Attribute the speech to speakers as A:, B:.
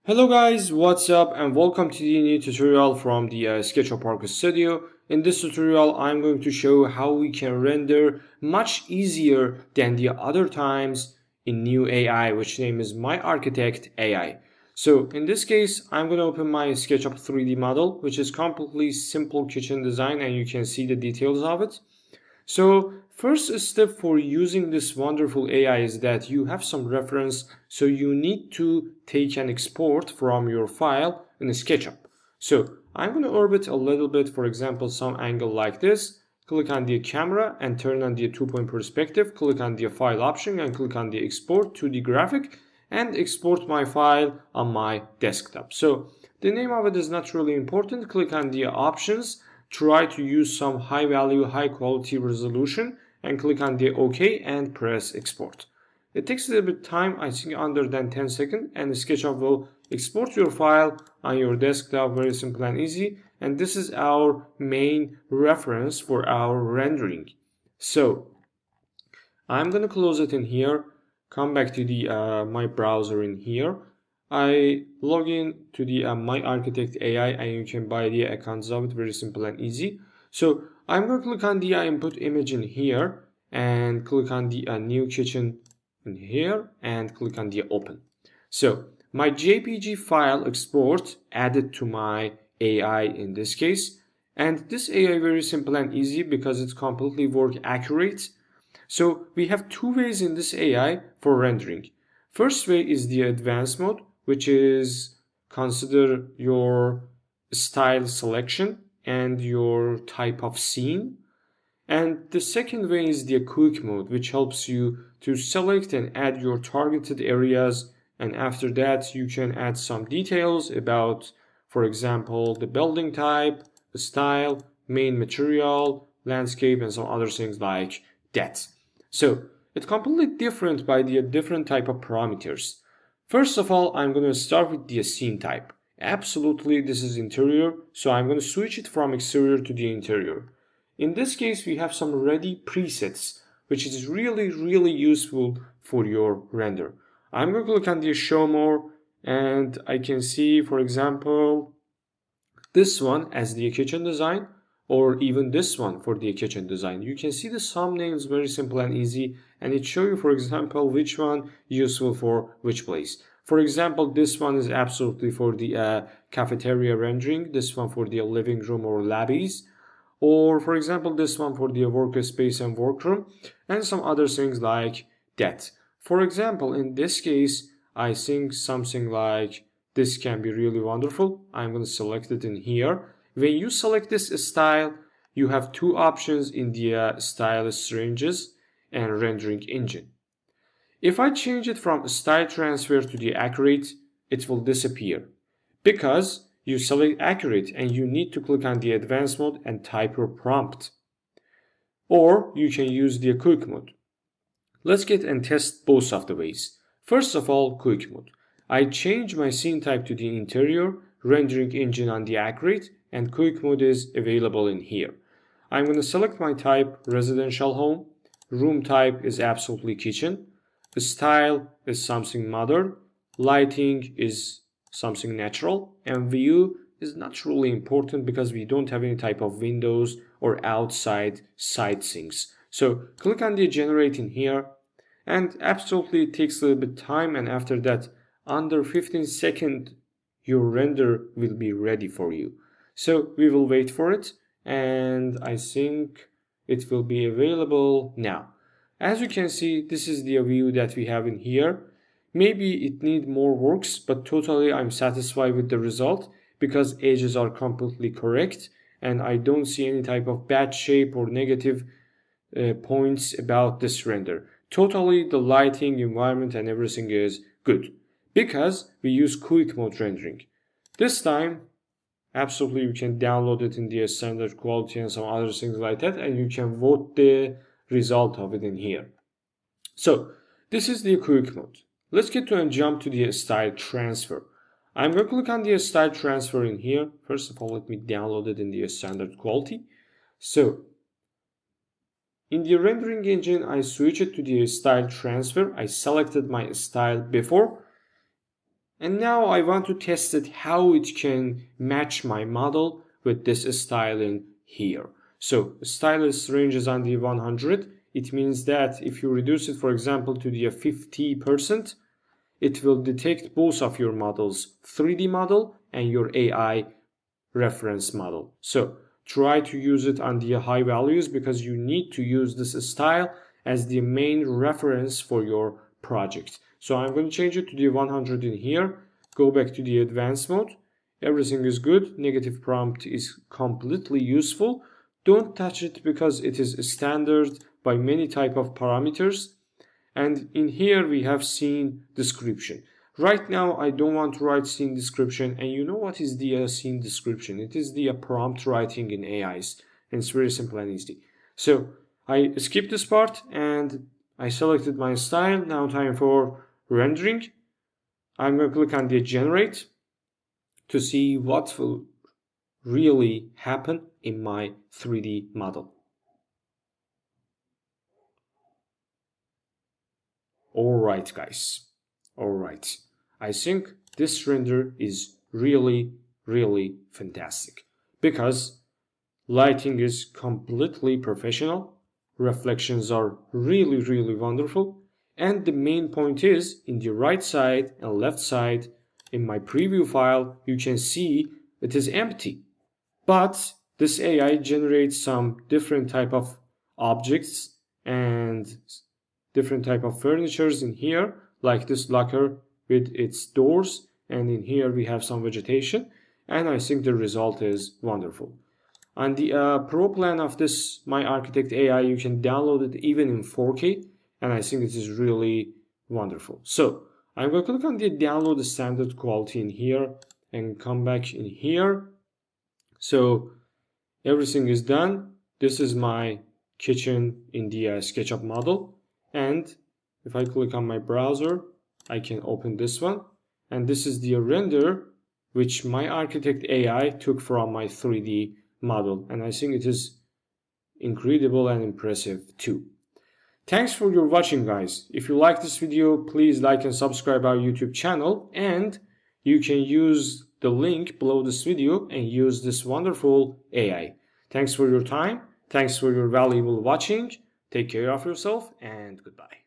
A: Hello guys, what's up and welcome to the new tutorial from the SketchUpArchStudio. In this tutorial, I'm going to show how we can render much easier than the other times in new AI, which name is MyArchitectAI. So in this case, I'm going to open my SketchUp 3D model, which is completely simple kitchen design, and you can see the details of it. So first step for using this wonderful AI is that you have some reference, so you need to take an export from your file in SketchUp. So I'm going to orbit a little bit, for example, some angle like this. Click on the camera and turn on the 2-point perspective. Click on the file option and click on the export to the graphic and export my file on my desktop. So the name of it is not really important. Click on the options. Try to use some high value, high quality resolution and click on the OK and press export. It takes a little bit of time, I think under than 10 seconds, and SketchUp will export your file on your desktop, very simple and easy. And this is our main reference for our rendering. So I'm going to close it in here, come back to the my browser in here. I log in to the MyArchitectAI and you can buy the accounts of it, very simple and easy. So I'm going to click on the input image in here and click on the new kitchen in here and click on the open. So my JPG file export added to my AI in this case. And this AI very simple and easy because it's completely work accurate. So we have two ways in this AI for rendering. First way is the advanced mode, which is consider your style selection and your type of scene. And the second way is the quick mode, which helps you to select and add your targeted areas. And after that, you can add some details about, for example, the building type, the style, main material, landscape, and some other things like that. So it's completely different by the different type of parameters. First of all, I'm going to start with the scene type. Absolutely, this is interior, so I'm going to switch it from exterior to the interior. In this case, we have some ready presets, which is really useful for your render. I'm going to click on the show more, and I can see, for example, this one as the kitchen design, or even this one for the kitchen design. You can see the thumbnails very simple and easy, and it shows you, for example, which one useful for which place. For example, this one is absolutely for the cafeteria rendering, this one for the living room or lobbies, or for example, this one for the workspace and workroom, and some other things like that. For example, in this case, I think something like this can be really wonderful. I'm going to select it in here. When you select this style, you have two options in the stylus ranges and rendering engine. If I change it from style transfer to the accurate, it will disappear because you select accurate and you need to click on the advanced mode and type your prompt. Or you can use the quick mode. Let's get and test both of the ways. First of all, quick mode. I change my scene type to the interior, rendering engine on the accurate, and quick mode is available in here. I'm going to select my type, residential home. Room type is absolutely kitchen. The style is something modern. Lighting is something natural. And view is not really important because we don't have any type of windows or outside side things. So click on the generate in here. And absolutely it takes a little bit of time, and after that, under 15 seconds, your render will be ready for you. So we will wait for it, and I think it will be available now. As you can see, this is the view that we have in here. Maybe it needs more works, but totally I'm satisfied with the result because edges are completely correct, and I don't see any type of bad shape or negative points about this render. Totally the lighting, environment, and everything is good because we use quick mode rendering. This time, absolutely you can download it in the standard quality and some other things like that, and you can vote the result of it in here. So this is the quick mode. Let's get to and jump to the style transfer. I'm going to click on the style transfer in here. First of all, let me download it in the standard quality. So in the rendering engine, I switch it to the style transfer. I selected my style before. And now I want to test it how it can match my model with this styling here. So stylus ranges on the 100. It means that if you reduce it, for example, to the 50%, it will detect both of your models, 3D model and your AI reference model. So try to use it on the high values because you need to use this style as the main reference for your project. So I'm going to change it to the 100 in here, go back to the advanced mode. Everything is good. Negative prompt is completely useful. Don't touch it because it is standard by many type of parameters. And in here we have scene description. Right now I don't want to write scene description, and you know what is the scene description? It is the prompt writing in AIs, and it's very simple and easy. So I skipped this part and I selected my style. Now time for rendering. I'm going to click on the generate to see what will really happen in my 3D model. Alright guys, alright. I think this render is really fantastic because lighting is completely professional, reflections are really wonderful, and the main point is in the right side and left side in my preview file you can see it is empty. But this AI generates some different type of objects and different type of furnitures in here, like this locker with its doors, and in here we have some vegetation, and I think the result is wonderful. On the pro plan of this MyArchitectAI, you can download it even in 4K, and I think it is really wonderful. So I'm going to click on the download the standard quality in here and come back in here. So everything is done. This is my kitchen in the SketchUp model. And if I click on my browser, I can open this one. And this is the render which MyArchitectAI took from my 3D model. And I think it is incredible and impressive too. Thanks for your watching, guys. If you like this video, please like and subscribe our YouTube channel. And you can use the link below this video and use this wonderful AI. Thanks for your time. Thanks for your valuable watching. Take care of yourself and goodbye.